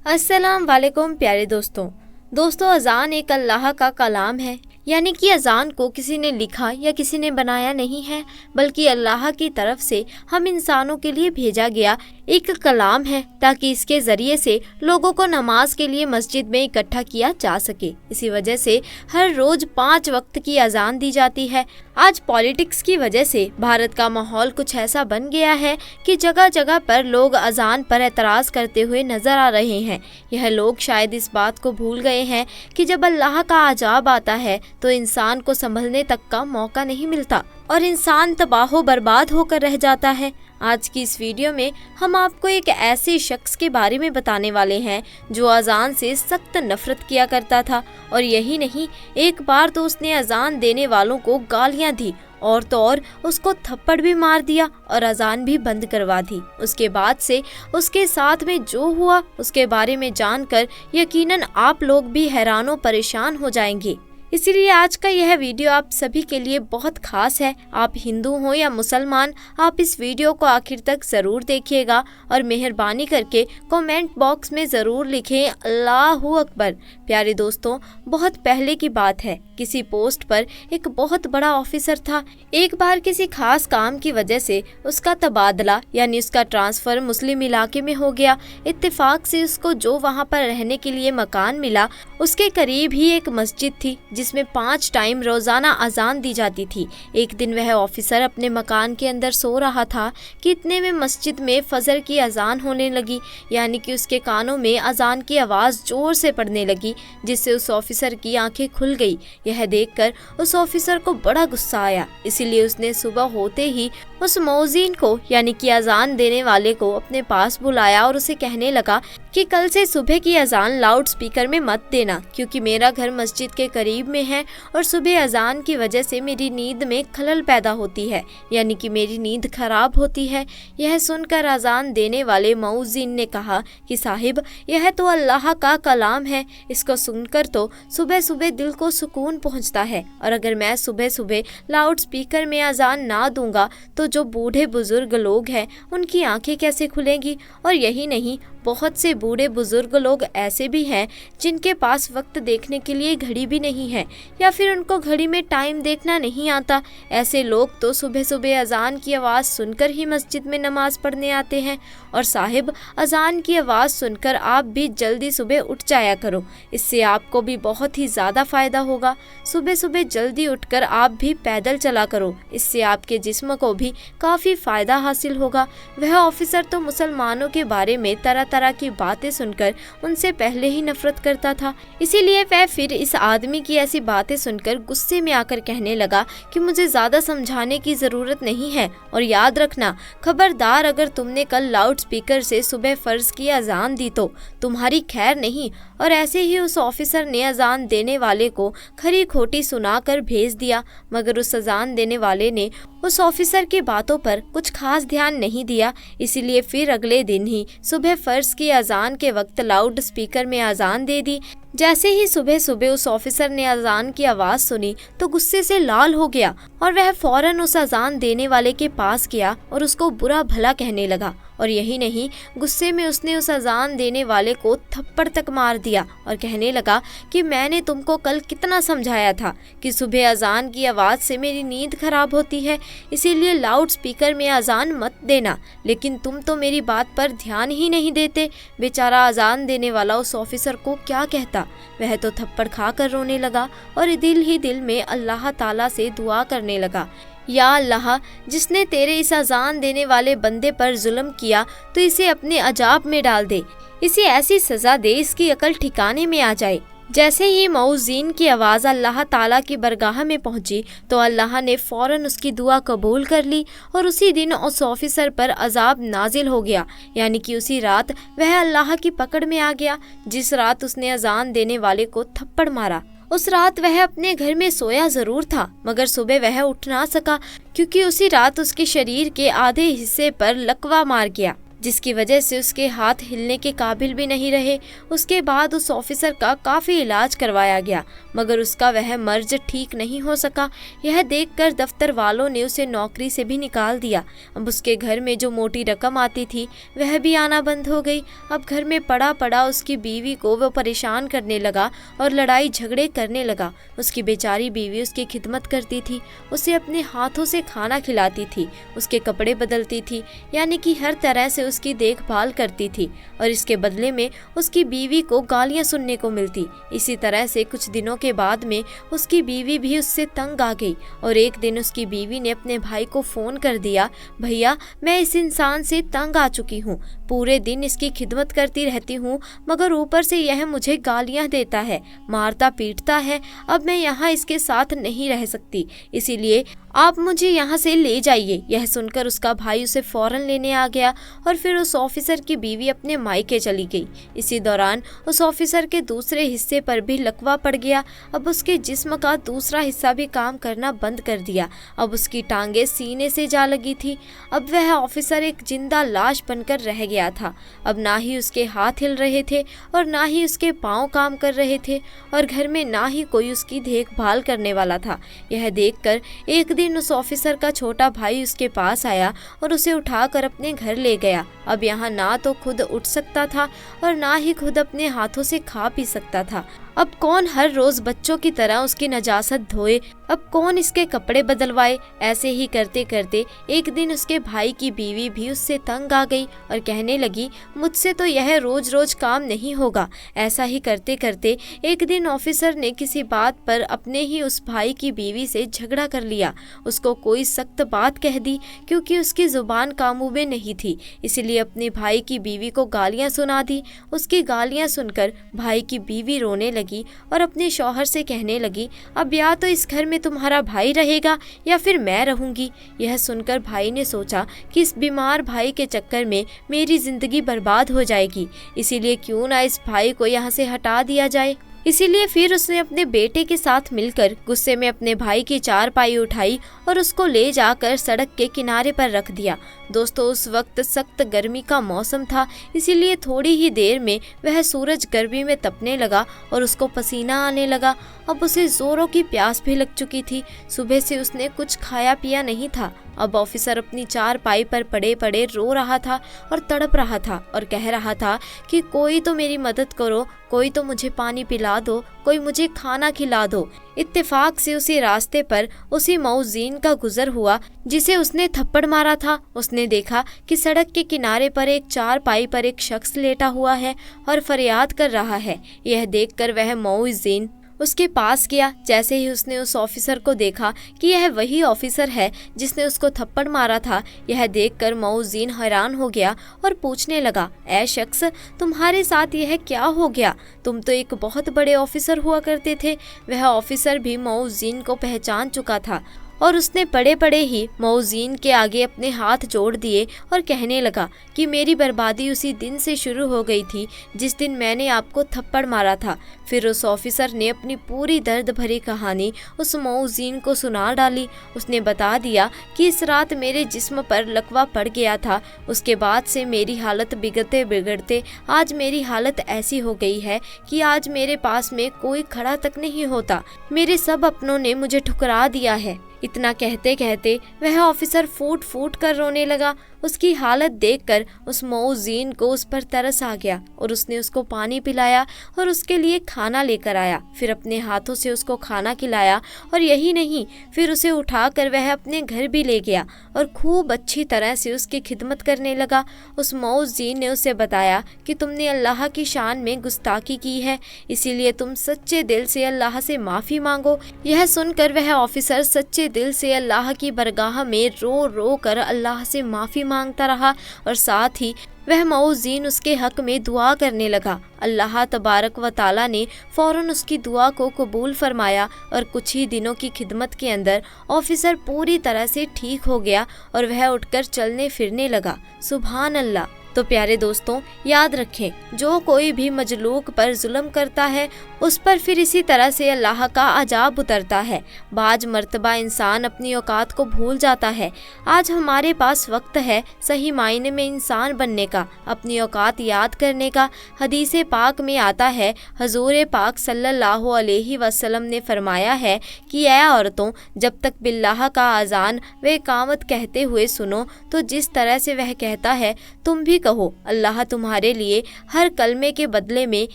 अस्सलाम वालेकुम प्यारे दोस्तों अजान एक अल्लाह का कलाम है, यानी कि अजान को किसी ने लिखा या किसी ने बनाया नहीं है, बल्कि अल्लाह की तरफ से हम इंसानों के लिए भेजा गया एक कलाम है, ताकि इसके ज़रिए से लोगों को नमाज के लिए मस्जिद में इकट्ठा किया जा सके। इसी वजह से हर रोज़ 5 वक्त की अजान दी जाती है। आज पॉलिटिक्स की वजह से भारत का माहौल कुछ ऐसा बन गया है कि जगह जगह पर लोग अजान पर एतराज़ करते हुए नजर आ रहे हैं। यह लोग शायद इस बात को भूल गए हैं कि जब अल्लाह का अजाब आता है तो इंसान को संभलने तक का मौका नहीं मिलता और इंसान तबाह बर्बाद होकर रह जाता है। आज की इस वीडियो में हम आपको एक ऐसे शख्स के बारे में बताने वाले हैं जो अजान से सख्त नफरत किया करता था, और यही नहीं, एक बार तो उसने अजान देने वालों को गालियां दी और तो और उसको थप्पड़ भी मार दिया और अजान भी बंद करवा दी। उसके बाद से उसके साथ में जो हुआ उसके बारे में जानकर यकीनन आप लोग भी हैरान परेशान हो जाएंगे। इसीलिए आज का यह वीडियो आप सभी के लिए बहुत खास है। आप हिंदू हो या मुसलमान, आप इस वीडियो को आखिर तक ज़रूर देखिएगा और मेहरबानी करके कमेंट बॉक्स में ज़रूर लिखें अल्लाहू अकबर। प्यारे दोस्तों, बहुत पहले की बात है, किसी पोस्ट पर एक बहुत बड़ा ऑफिसर था। एक बार किसी खास काम की वजह से उसका तबादला यानी उसका ट्रांसफ़र मुस्लिम इलाके में हो गया। इत्तेफाक से उसको जो वहाँ पर रहने के लिए मकान मिला उसके करीब ही एक मस्जिद थी जिसमें 5 टाइम रोज़ाना अजान दी जाती थी। एक दिन वह ऑफिसर अपने मकान के अंदर सो रहा था कि इतने में मस्जिद में फजर की अजान होने लगी, यानी कि उसके कानों में अजान की आवाज़ ज़ोर से पड़ने लगी, जिससे उस ऑफिसर की आंखें खुल गई। यह देखकर उस ऑफिसर को बड़ा गुस्सा आया, इसीलिए उसने सुबह होते ही उस मौज़ीन को यानी कि अजान देने वाले को अपने पास बुलाया और उसे कहने लगा कि कल से सुबह की अजान लाउड स्पीकर में मत देना, क्योंकि मेरा घर मस्जिद के करीब में है और सुबह अजान की वजह से मेरी नींद में खलल पैदा होती है, यानी कि मेरी नींद खराब होती है। यह सुनकर अजान देने वाले मौज़ीन ने कहा कि साहिब, यह तो अल्लाह का कलाम है, इसको सुनकर तो सुबह सुबह दिल को सुकून पहुंचता है, और अगर मैं सुबह सुबह लाउड स्पीकर में अजान ना दूंगा तो जो बूढ़े बुजुर्ग लोग हैं उनकी आंखें कैसे खुलेंगी। और यही नहीं, बहुत से बूढ़े बुजुर्ग लोग ऐसे भी हैं जिनके पास वक्त देखने के लिए घड़ी भी नहीं है, या फिर उनको घड़ी में टाइम देखना नहीं आता। ऐसे लोग तो सुबह सुबह अजान की आवाज़ सुनकर ही मस्जिद में नमाज पढ़ने आते हैं। और साहिब, अजान की आवाज़ सुनकर आप भी जल्दी सुबह उठ जाया करो, इससे आपको भी बहुत ही ज़्यादा फ़ायदा होगा। सुबह सुबह जल्दी उठकर आप भी पैदल चला करो, इससे आपके जिस्म को भी काफ़ी फ़ायदा हासिल होगा। वह ऑफिसर तो मुसलमानों के बारे में तरह तरह की बातें सुनकर उनसे पहले ही नफरत करता था, इसीलिए वह फिर इस आदमी की ऐसी बातें सुनकर गुस्से में आकर कहने लगा कि मुझे ज़्यादा समझाने की ज़रूरत नहीं है, और याद रखना, खबरदार, अगर तुमने कल लाउड स्पीकर से सुबह फ़र्ज की अजान दी तो तुम्हारी खैर नहीं। और ऐसे ही उस ऑफिसर ने अजान देने वाले को खरी खोटी सुनाकर भेज दिया, मगर उस अजान देने वाले ने उस ऑफिसर की बातों पर कुछ खास ध्यान नहीं दिया। इसीलिए फिर अगले दिन ही सुबह फ़र्ज की अजान के वक्त लाउड स्पीकर में अजान दे दी। जैसे ही सुबह सुबह उस ऑफिसर ने अजान की आवाज़ सुनी तो गुस्से से लाल हो गया, और वह फौरन उस अजान देने वाले के पास गया और उसको बुरा भला कहने लगा। और यही नहीं, गुस्से में उसने उस अजान देने वाले को थप्पड़ तक मार दिया और कहने लगा कि मैंने तुमको कल कितना समझाया था कि सुबह अजान की आवाज़ से मेरी नींद खराब होती है, इसीलिए लाउड स्पीकर में अजान मत देना, लेकिन तुम तो मेरी बात पर ध्यान ही नहीं देते। बेचारा अजान देने वाला उस ऑफिसर को क्या कहता, वह तो थप्पड़ खाकर रोने लगा और दिल ही दिल में अल्लाह ताला से दुआ करने लगा, या अल्लाह, जिसने तेरे इस अजान देने वाले बंदे पर जुल्म किया तो इसे अपने अजाब में डाल दे, इसे ऐसी सज़ा दे इसकी अकल ठिकाने में आ जाए। जैसे ही मौज़ीन की आवाज़ अल्लाह ताला की बरगाह में पहुंची तो अल्लाह ने फ़ौरन उसकी दुआ कबूल कर ली और उसी दिन उस ऑफिसर पर अजाब नाजिल हो गया, यानी कि उसी रात वह अल्लाह की पकड़ में आ गया। जिस रात उसने अजान देने वाले को थप्पड़ मारा, उस रात वह अपने घर में सोया ज़रूर था, मगर सुबह वह उठ ना सका, क्योंकि उसी रात उसके शरीर के आधे हिस्से पर लकवा मार गया। जिसकी वजह से उसके हाथ हिलने के काबिल भी नहीं रहे। उसके बाद उस ऑफिसर का काफ़ी इलाज करवाया गया, मगर उसका वह मर्ज ठीक नहीं हो सका। यह देखकर दफ्तर वालों ने उसे नौकरी से भी निकाल दिया। अब उसके घर में जो मोटी रकम आती थी वह भी आना बंद हो गई। अब घर में पड़ा पड़ा उसकी बीवी को वो परेशान करने लगा और लड़ाई झगड़े करने लगा। उसकी बेचारी बीवी उसकी खिदमत करती थी, उसे अपने हाथों से खाना खिलाती थी, उसके कपड़े बदलती थी, यानी कि हर तरह से उसकी देखभाल करती थी, और इसके बदले में उसकी बीवी को गालियां सुनने को मिलती। इसी तरह से कुछ दिनों के बाद में उसकी बीवी भी उससे तंग आ गई और एक दिन उसकी बीवी ने अपने भाई को फ़ोन कर दिया, भैया मैं इस इंसान से तंग आ चुकी हूँ, पूरे दिन इसकी खिदमत करती रहती हूँ मगर ऊपर से यह मुझे गालियाँ देता है, मारता पीटता है। अब मैं यहाँ इसके साथ नहीं रह सकती, इसीलिए आप मुझे यहाँ से ले जाइए। यह सुनकर उसका भाई उसे फौरन लेने आ गया और फिर उस ऑफिसर की बीवी अपने मायके चली गई। इसी दौरान उस ऑफिसर के दूसरे हिस्से पर भी लकवा पड़ गया। अब उसके जिस्म का दूसरा हिस्सा भी काम करना बंद कर दिया। अब उसकी टांगे सीने से जा लगी थी। अब वह ऑफिसर एक जिंदा लाश बनकर रह गया था। अब ना ही उसके हाथ हिल रहे थे और ना ही उसके पाँव काम कर रहे थे और घर में ना ही कोई उसकी देखभाल करने वाला था। यह देखकर एक दिन उस ऑफिसर का छोटा भाई उसके पास आया और उसे उठाकर अपने घर ले गया। अब यहाँ ना तो खुद उठ सकता था और ना ही खुद अपने हाथों से खा पी सकता था। अब कौन हर रोज बच्चों की तरह उसकी नजासत धोए, अब कौन इसके कपड़े बदलवाए। ऐसे ही करते करते एक दिन उसके भाई की बीवी भी उससे तंग आ गई और कहने लगी, मुझसे तो यह रोज रोज काम नहीं होगा। ऐसा ही करते करते एक दिन ऑफिसर ने किसी बात पर अपने ही उस भाई की बीवी से झगड़ा कर लिया। उसको कोई सख्त बात कह दी क्योंकि उसकी जुबान काबू में नहीं थी, इसलिए अपने भाई की बीवी को गालियां सुना दी। उसकी गालियां सुनकर भाई की बीवी रोने लगी और अपने शौहर से कहने लगी, अब या तो इस घर में तुम्हारा भाई रहेगा या फिर मैं रहूंगी। यह सुनकर भाई ने सोचा कि इस बीमार भाई के चक्कर में मेरी जिंदगी बर्बाद हो जाएगी, इसीलिए क्यों ना इस भाई को यहाँ से हटा दिया जाए। इसीलिए फिर उसने अपने बेटे के साथ मिलकर गुस्से में अपने भाई की चारपाई उठाई और उसको ले जाकर सड़क के किनारे पर रख दिया। दोस्तों उस वक्त सख्त गर्मी का मौसम था, इसीलिए थोड़ी ही देर में वह सूरज गर्मी में तपने लगा और उसको पसीना आने लगा। अब उसे जोरों की प्यास भी लग चुकी थी। सुबह से उसने कुछ खाया पिया नहीं था। अब ऑफिसर अपनी चारपाई पर पड़े पड़े रो रहा था और तड़प रहा था और कह रहा था कि कोई तो मेरी मदद करो, कोई तो मुझे पानी पिला दो, कोई मुझे खाना खिला दो। इत्तेफाक से उसी रास्ते पर उसी मौजीन का गुजर हुआ जिसे उसने थप्पड़ मारा था। उसने देखा कि सड़क के किनारे पर एक चारपाई पर एक शख्स लेटा हुआ है और फरियाद कर रहा है। यह देखकर वह मौजीन उसके पास गया। जैसे ही उसने उस ऑफिसर को देखा कि यह वही ऑफिसर है जिसने उसको थप्पड़ मारा था, यह देखकर मौजीन हैरान हो गया और पूछने लगा, ऐ शख्स तुम्हारे साथ यह क्या हो गया? तुम तो एक बहुत बड़े ऑफिसर हुआ करते थे। वह ऑफिसर भी मौजीन को पहचान चुका था और उसने पड़े पड़े ही मौजीन के आगे अपने हाथ जोड़ दिए और कहने लगा कि मेरी बर्बादी उसी दिन से शुरू हो गई थी जिस दिन मैंने आपको थप्पड़ मारा था। फिर उस ऑफिसर ने अपनी पूरी दर्द भरी कहानी उस मौजीन को सुना डाली। उसने बता दिया कि इस रात मेरे जिस्म पर लकवा पड़ गया था, उसके बाद से मेरी हालत बिगड़ते बिगड़ते आज मेरी हालत ऐसी हो गई है कि आज मेरे पास में कोई खड़ा तक नहीं होता। मेरे सब अपनों ने मुझे ठुकरा दिया है। इतना कहते कहते वह ऑफिसर फूट फूट कर रोने लगा। उसकी हालत देखकर उस मौजीन को उस पर तरस आ गया और उसने उसको पानी पिलाया और उसके लिए खाना लेकर आया। फिर अपने हाथों से उसको खाना खिलाया और यही नहीं, फिर उसे उठाकर वह अपने घर भी ले गया और खूब अच्छी तरह से उसकी खिदमत करने लगा। उस मौजीन ने उसे बताया कि तुमने अल्लाह की शान में गुस्ताखी की है, इसीलिए तुम सच्चे दिल से अल्लाह से माफ़ी मांगो। यह सुनकर वह ऑफिसर सच्चे दिल से अल्लाह की बरगाह में रो रो कर अल्लाह से माफ़ी मांगता रहा और साथ ही वह मौजीन उसके हक में दुआ करने लगा। अल्लाह तबारक व ताला ने फ़ौरन उसकी दुआ को कबूल फरमाया और कुछ ही दिनों की खिदमत के अंदर ऑफिसर पूरी तरह से ठीक हो गया और वह उठकर चलने फिरने लगा। सुभान अल्लाह। तो प्यारे दोस्तों याद रखें, जो कोई भी मजलूक पर जुल्म करता है उस पर फिर इसी तरह से अल्लाह का अजाब उतरता है। बाज मर्तबा इंसान अपनी औकात को भूल जाता है। आज हमारे पास वक्त है सही मायने में इंसान बनने का, अपनी औकात याद करने का। हदीस पाक में आता है, हजूर पाक सल्लल्लाहु अलैहि वसल्लम ने फरमाया है कि ऐ औरतों, जब तक बिल्लाह का अजान व इकामत कहते हुए सुनो तो जिस तरह से वह कहता है तुम भी कहो, अल्लाह तुम्हारे लिए हर कलमे के बदले में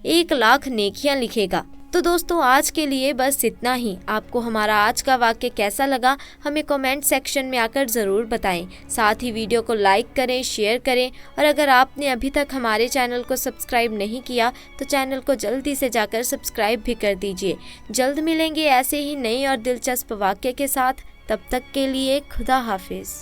1,00,000 नेकियां लिखेगा। तो दोस्तों आज के लिए बस इतना ही। आपको हमारा आज का वाक्य कैसा लगा हमें कमेंट सेक्शन में आकर ज़रूर बताएं। साथ ही वीडियो को लाइक करें, शेयर करें और अगर आपने अभी तक हमारे चैनल को सब्सक्राइब नहीं किया तो चैनल को जल्दी से जाकर सब्सक्राइब भी कर दीजिए। जल्द मिलेंगे ऐसे ही नई और दिलचस्प वाक्य के साथ। तब तक के लिए खुदा हाफिज़।